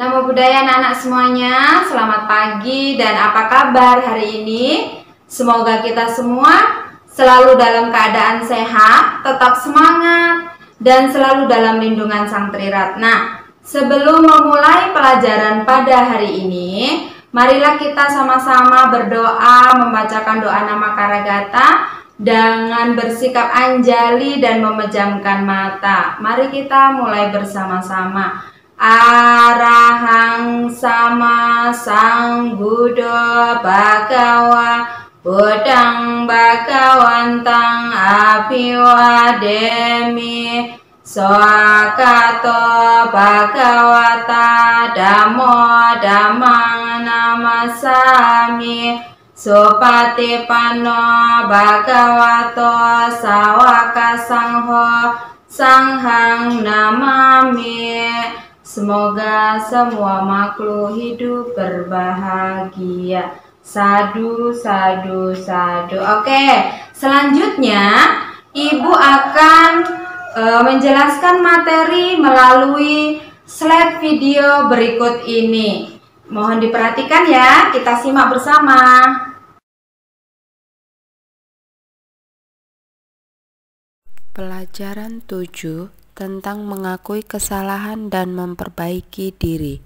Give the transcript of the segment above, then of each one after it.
Namo Buddhaya anak-anak semuanya, selamat pagi dan apa kabar hari ini? Semoga kita semua selalu dalam keadaan sehat, tetap semangat, dan selalu dalam lindungan Sang Triratna. Sebelum memulai pelajaran pada hari ini, marilah kita sama-sama berdoa membacakan doa nama Karagata dengan bersikap anjali dan memejamkan mata. Mari kita mulai bersama-sama. Arahang sama Sang Buddha Bhagawa Buddhang Bhagawantang Abhiwademi Soakato Bhagawata Dhammo Dhammang Namasami Supatipanno Bhagavato Sawaka Sangho Sanghang Namami. Semoga semua makhluk hidup berbahagia. Sadu, sadu, sadu. Oke, selanjutnya Ibu akan menjelaskan materi melalui slide video berikut ini. Mohon diperhatikan ya, kita simak bersama. Pelajaran 7 tentang mengakui kesalahan dan memperbaiki diri.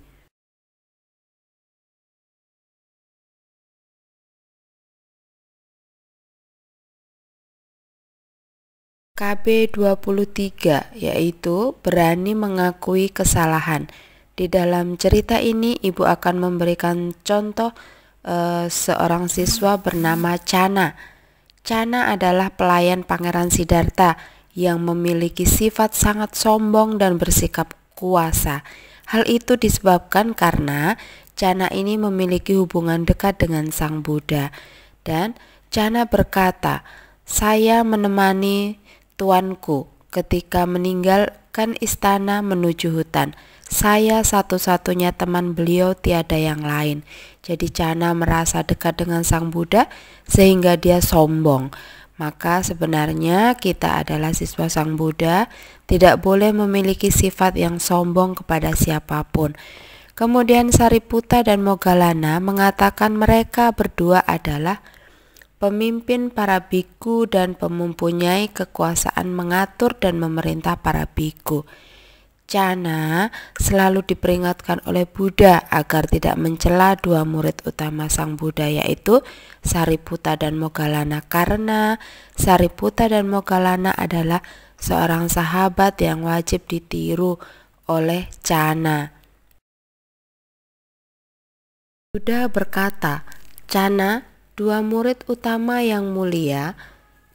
KB 23 yaitu berani mengakui kesalahan. Di dalam cerita ini Ibu akan memberikan contoh seorang siswa bernama Chana. Chana adalah pelayan Pangeran Siddhartha yang memiliki sifat sangat sombong dan bersikap kuasa. Hal itu disebabkan karena Chana ini memiliki hubungan dekat dengan Sang Buddha. Dan Chana berkata, "Saya menemani tuanku ketika meninggalkan istana menuju hutan. Saya satu-satunya teman beliau, tiada yang lain." Jadi Chana merasa dekat dengan Sang Buddha sehingga dia sombong. Maka sebenarnya kita adalah siswa Sang Buddha, tidak boleh memiliki sifat yang sombong kepada siapapun. Kemudian Sariputta dan Moggallana mengatakan mereka berdua adalah pemimpin para biku dan mempunyai kekuasaan mengatur dan memerintah para biku. Chana selalu diperingatkan oleh Buddha agar tidak mencela dua murid utama Sang Buddha, yaitu Sariputta dan Moggallana, karena Sariputta dan Moggallana adalah seorang sahabat yang wajib ditiru oleh Chana. Buddha berkata, "Chana, dua murid utama yang mulia,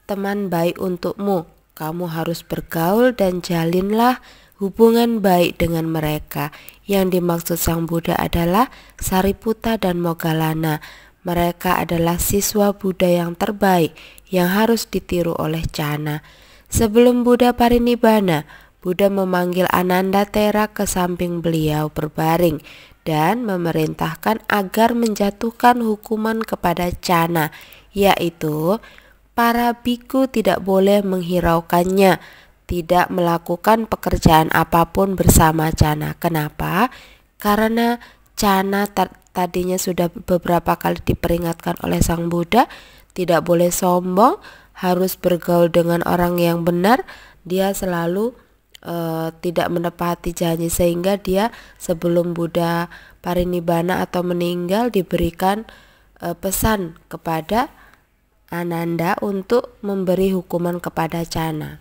teman baik untukmu. Kamu harus bergaul dan jalinlah hubungan baik dengan mereka." Yang dimaksud Sang Buddha adalah Sariputta dan Moggallana. Mereka adalah siswa Buddha yang terbaik yang harus ditiru oleh Chana. Sebelum Buddha parinibbana, Buddha memanggil Anandathera ke samping beliau berbaring dan memerintahkan agar menjatuhkan hukuman kepada Chana, yaitu para biku tidak boleh menghiraukannya, tidak melakukan pekerjaan apapun bersama Chana. Kenapa? Karena Chana tadinya sudah beberapa kali diperingatkan oleh Sang Buddha, tidak boleh sombong, harus bergaul dengan orang yang benar. Dia selalu tidak menepati janji, sehingga dia sebelum Buddha parinibbana atau meninggal diberikan pesan kepada Ananda untuk memberi hukuman kepada Chana.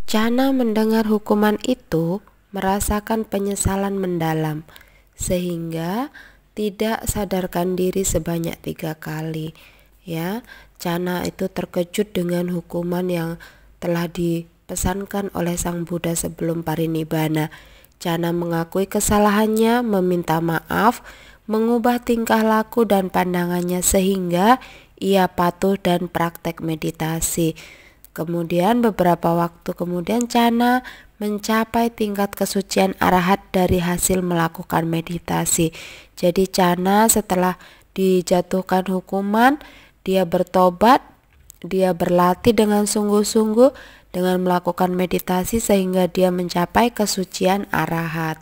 Chana mendengar hukuman itu merasakan penyesalan mendalam sehingga tidak sadarkan diri sebanyak 3 kali. Ya, Chana itu terkejut dengan hukuman yang telah dipesankan oleh Sang Buddha sebelum parinibbana. Chana mengakui kesalahannya, meminta maaf, mengubah tingkah laku dan pandangannya sehingga ia patuh dan praktek meditasi. Kemudian beberapa waktu kemudian Chana mencapai tingkat kesucian arahat dari hasil melakukan meditasi. Jadi Chana setelah dijatuhkan hukuman, dia bertobat, dia berlatih dengan sungguh-sungguh dengan melakukan meditasi sehingga dia mencapai kesucian arahat.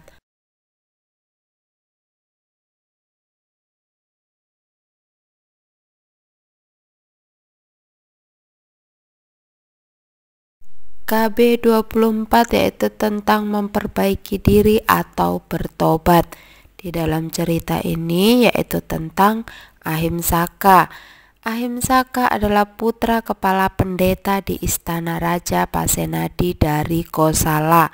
KB 24 yaitu tentang memperbaiki diri atau bertobat. Di dalam cerita ini yaitu tentang Ahimsaka. Ahimsaka adalah putra kepala pendeta di istana Raja Pasenadi dari Kosala,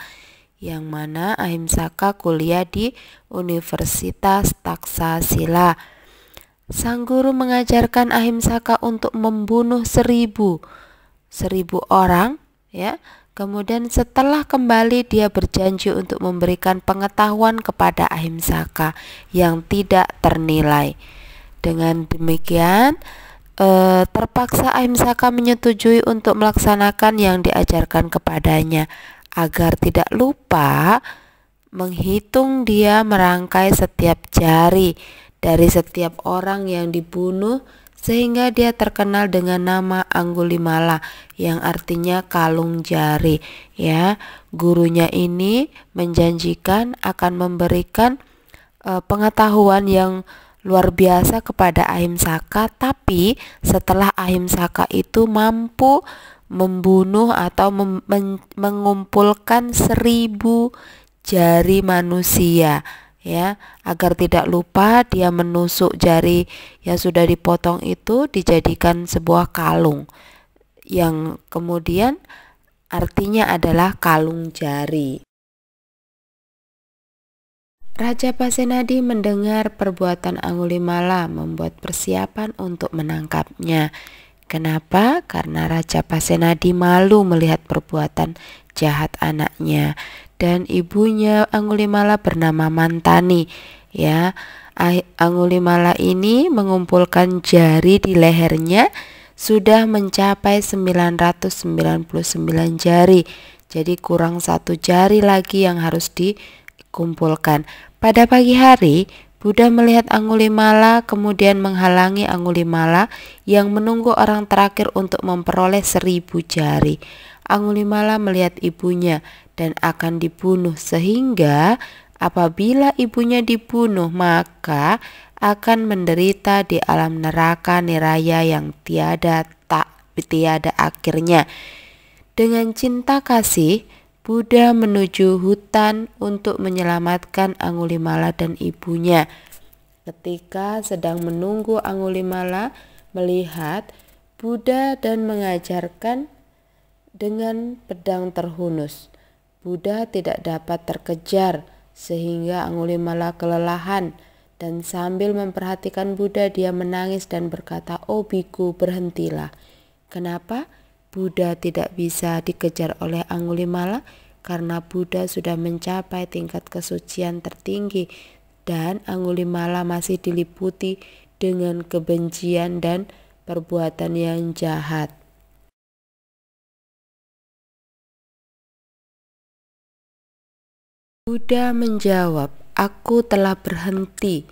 yang mana Ahimsaka kuliah di Universitas Taksasila. Sang guru mengajarkan Ahimsaka untuk membunuh 1000 orang, ya. Kemudian setelah kembali dia berjanji untuk memberikan pengetahuan kepada Ahimsaka yang tidak ternilai. Dengan demikian terpaksa Ahimsaka menyetujui untuk melaksanakan yang diajarkan kepadanya. Agar tidak lupa menghitung, dia merangkai setiap jari dari setiap orang yang dibunuh, sehingga dia terkenal dengan nama Anggulimala yang artinya kalung jari, ya. Gurunya ini menjanjikan akan memberikan pengetahuan yang luar biasa kepada Ahimsaka, tapi setelah Ahimsaka itu mampu membunuh atau mengumpulkan 1000 jari manusia, ya. Agar tidak lupa, dia menusuk jari yang sudah dipotong itu dijadikan sebuah kalung yang kemudian artinya adalah kalung jari. Raja Pasenadi mendengar perbuatan Anggulimala, membuat persiapan untuk menangkapnya. Kenapa? Karena Raja Pasenadi malu melihat perbuatan jahat anaknya. Dan ibunya Anggulimala bernama Mantani, ya. Anggulimala ini mengumpulkan jari di lehernya sudah mencapai 999 jari. Jadi kurang 1 jari lagi yang harus dikumpulkan. Pada pagi hari, Buddha melihat Anggulimala, kemudian menghalangi Anggulimala yang menunggu orang terakhir untuk memperoleh 1000 jari. Anggulimala melihat ibunya dan akan dibunuh, sehingga apabila ibunya dibunuh maka akan menderita di alam neraka niraya yang tiada akhirnya. Dengan cinta kasih, Buddha menuju hutan untuk menyelamatkan Anggulimala dan ibunya. Ketika sedang menunggu, Anggulimala melihat Buddha dan mengajarkan dengan pedang terhunus. Buddha tidak dapat terkejar sehingga Anggulimala kelelahan, dan sambil memperhatikan Buddha dia menangis dan berkata, "Oh biku, berhentilah." Kenapa Buddha tidak bisa dikejar oleh Anggulimala? Karena Buddha sudah mencapai tingkat kesucian tertinggi dan Anggulimala masih diliputi dengan kebencian dan perbuatan yang jahat. Buddha menjawab, "Aku telah berhenti,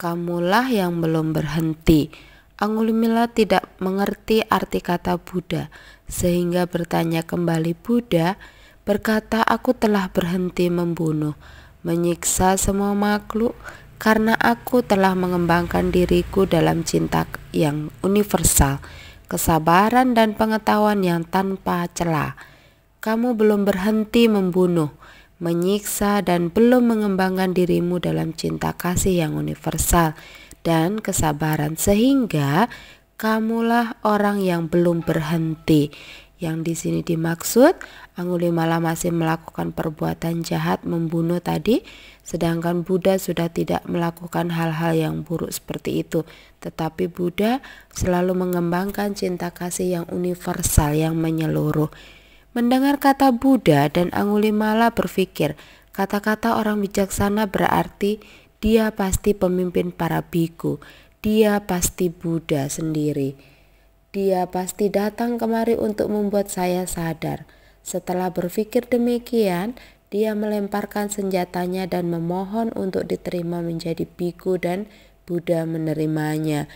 kamulah yang belum berhenti." Anggulimala tidak mengerti arti kata Buddha, sehingga bertanya kembali. Buddha berkata, "Aku telah berhenti membunuh, menyiksa semua makhluk, karena aku telah mengembangkan diriku dalam cinta yang universal, kesabaran dan pengetahuan yang tanpa celah. Kamu belum berhenti membunuh, menyiksa, dan belum mengembangkan dirimu dalam cinta kasih yang universal dan kesabaran, sehingga kamulah orang yang belum berhenti." Yang di sini dimaksud, Anggulimala masih melakukan perbuatan jahat membunuh tadi, sedangkan Buddha sudah tidak melakukan hal-hal yang buruk seperti itu. Tetapi Buddha selalu mengembangkan cinta kasih yang universal, yang menyeluruh. Mendengar kata Buddha, dan Anggulimala berpikir, kata-kata orang bijaksana berarti dia pasti pemimpin para biku, dia pasti Buddha sendiri. Dia pasti datang kemari untuk membuat saya sadar. Setelah berpikir demikian, dia melemparkan senjatanya dan memohon untuk diterima menjadi biku, dan Buddha menerimanya.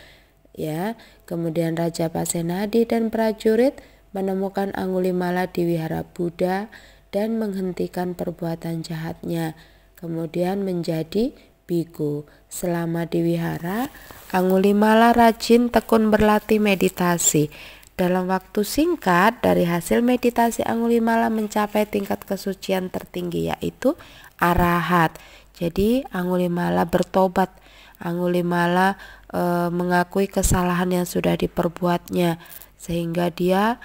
Ya, kemudian Raja Pasenadi dan prajurit menemukan Anggulimala di wihara Buddha dan menghentikan perbuatan jahatnya, kemudian menjadi biku. Selama di wihara, Anggulimala rajin tekun berlatih meditasi Dalam waktu singkat, dari hasil meditasi Angulimala mencapai tingkat kesucian tertinggi, yaitu arahat. Jadi Angulimala bertobat. Angulimala mengakui kesalahan yang sudah diperbuatnya, sehingga dia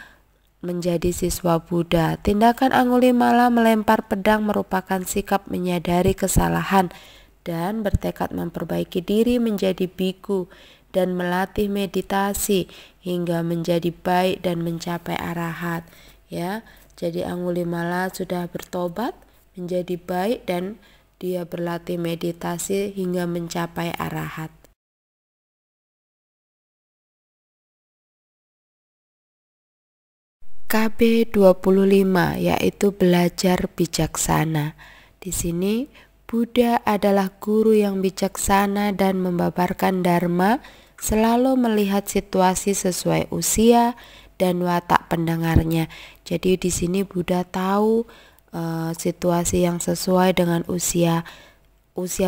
menjadi siswa Buddha. Tindakan Angulimala melempar pedang merupakan sikap menyadari kesalahan dan bertekad memperbaiki diri menjadi biku dan melatih meditasi hingga menjadi baik dan mencapai arahat. Ya, jadi Angulimala sudah bertobat menjadi baik dan dia berlatih meditasi hingga mencapai arahat. KB 25 yaitu belajar bijaksana. Di sini Buddha adalah guru yang bijaksana dan membabarkan dharma, selalu melihat situasi sesuai usia dan watak pendengarnya. Jadi di sini Buddha tahu situasi yang sesuai dengan usia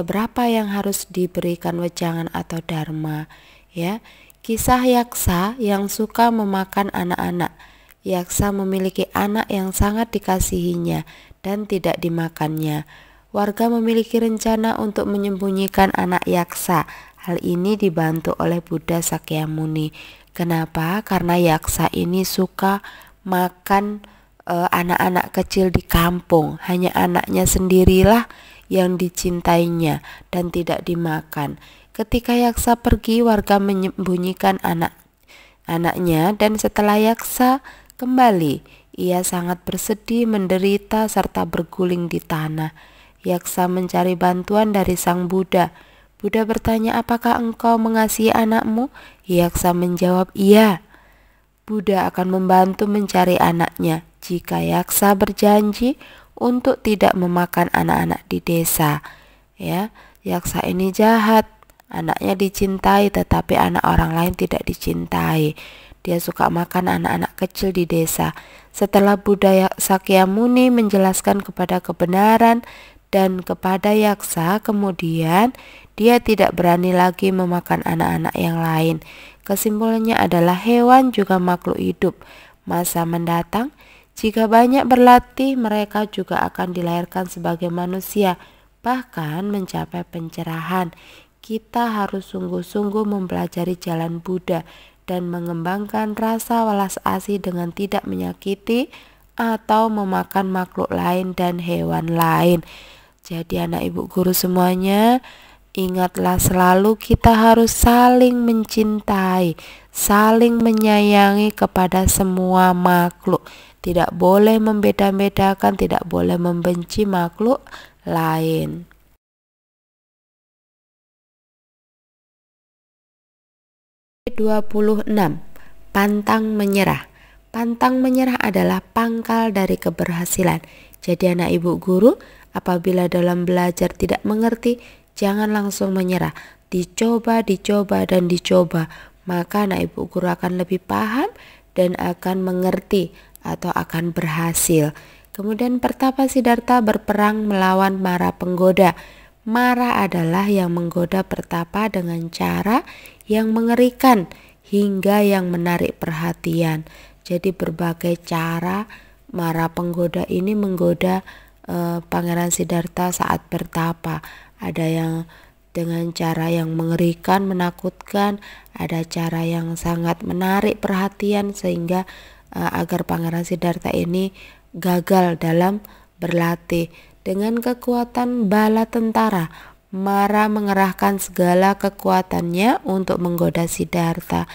berapa yang harus diberikan wejangan atau dharma. Ya, kisah yaksa yang suka memakan anak-anak. Yaksa memiliki anak yang sangat dikasihinya dan tidak dimakannya. Warga memiliki rencana untuk menyembunyikan anak yaksa. Hal ini dibantu oleh Buddha Sakyamuni. Kenapa? Karena yaksa ini suka makan anak-anak kecil di kampung. Hanya anaknya sendirilah yang dicintainya dan tidak dimakan. Ketika yaksa pergi, warga menyembunyikan anaknya, dan setelah yaksa kembali, ia sangat bersedih, menderita, serta berguling di tanah. Yaksa mencari bantuan dari sang Buddha. Buddha bertanya, apakah engkau mengasihi anakmu? Yaksa menjawab, iya. Buddha akan membantu mencari anaknya jika yaksa berjanji untuk tidak memakan anak-anak di desa. Ya, yaksa ini jahat. Anaknya dicintai tetapi anak orang lain tidak dicintai. Dia suka makan anak-anak kecil di desa. Setelah Buddha Sakyamuni menjelaskan kepada kebenaran dan kepada yaksa, kemudian dia tidak berani lagi memakan anak-anak yang lain. Kesimpulannya adalah hewan juga makhluk hidup. Masa mendatang, jika banyak berlatih, mereka juga akan dilahirkan sebagai manusia, bahkan mencapai pencerahan. Kita harus sungguh-sungguh mempelajari jalan Buddha dan mengembangkan rasa welas asih dengan tidak menyakiti atau memakan makhluk lain dan hewan lain. Jadi anak ibu guru semuanya, ingatlah selalu kita harus saling mencintai, saling menyayangi kepada semua makhluk. Tidak boleh membeda-bedakan, tidak boleh membenci makhluk lain. Ke-26, pantang menyerah. Pantang menyerah adalah pangkal dari keberhasilan. Jadi anak ibu guru, apabila dalam belajar tidak mengerti, jangan langsung menyerah. Dicoba, dan dicoba. Maka anak ibu guru akan lebih paham dan akan mengerti atau akan berhasil. Kemudian Pertapa Siddhartha berperang melawan Mara penggoda. Mara adalah yang menggoda Pertapa dengan cara yang mengerikan hingga yang menarik perhatian. Jadi berbagai cara Mara penggoda ini menggoda Pangeran Siddhartha saat bertapa. Ada yang dengan cara yang mengerikan, menakutkan, ada cara yang sangat menarik perhatian sehingga agar Pangeran Siddhartha ini gagal dalam berlatih. Dengan kekuatan bala tentara, Mara mengerahkan segala kekuatannya untuk menggoda Siddhartha.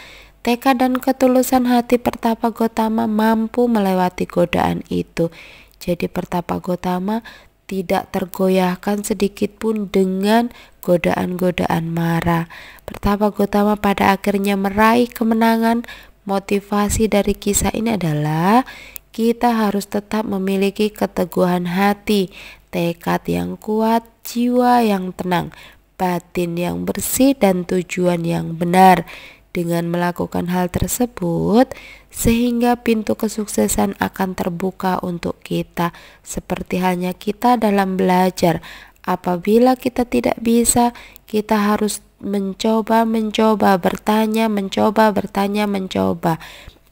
Tekad dan ketulusan hati Pertapa Gotama mampu melewati godaan itu. Jadi Pertapa Gotama tidak tergoyahkan sedikit pun dengan godaan-godaan Mara. Pertapa Gotama pada akhirnya meraih kemenangan. Motivasi dari kisah ini adalah kita harus tetap memiliki keteguhan hati, tekad yang kuat, jiwa yang tenang, batin yang bersih, dan tujuan yang benar. Dengan melakukan hal tersebut, sehingga pintu kesuksesan akan terbuka untuk kita. Seperti halnya kita dalam belajar, apabila kita tidak bisa, kita harus mencoba, bertanya, mencoba.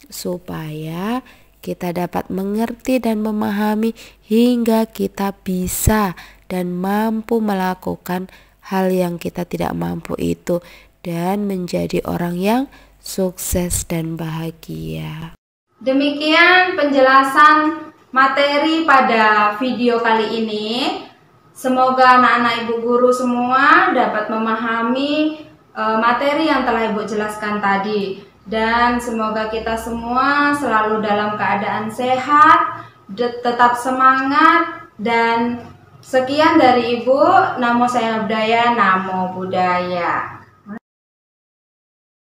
supaya kita dapat mengerti dan memahami hingga kita bisa dan mampu melakukan hal yang kita tidak mampu itu dan menjadi orang yang sukses dan bahagia. Demikian penjelasan materi pada video kali ini. Semoga anak-anak ibu guru semua dapat memahami materi yang telah ibu jelaskan tadi. Dan semoga kita semua selalu dalam keadaan sehat, tetap semangat, dan sekian dari Ibu. Namo Saya Budaya, Namo Buddhaya.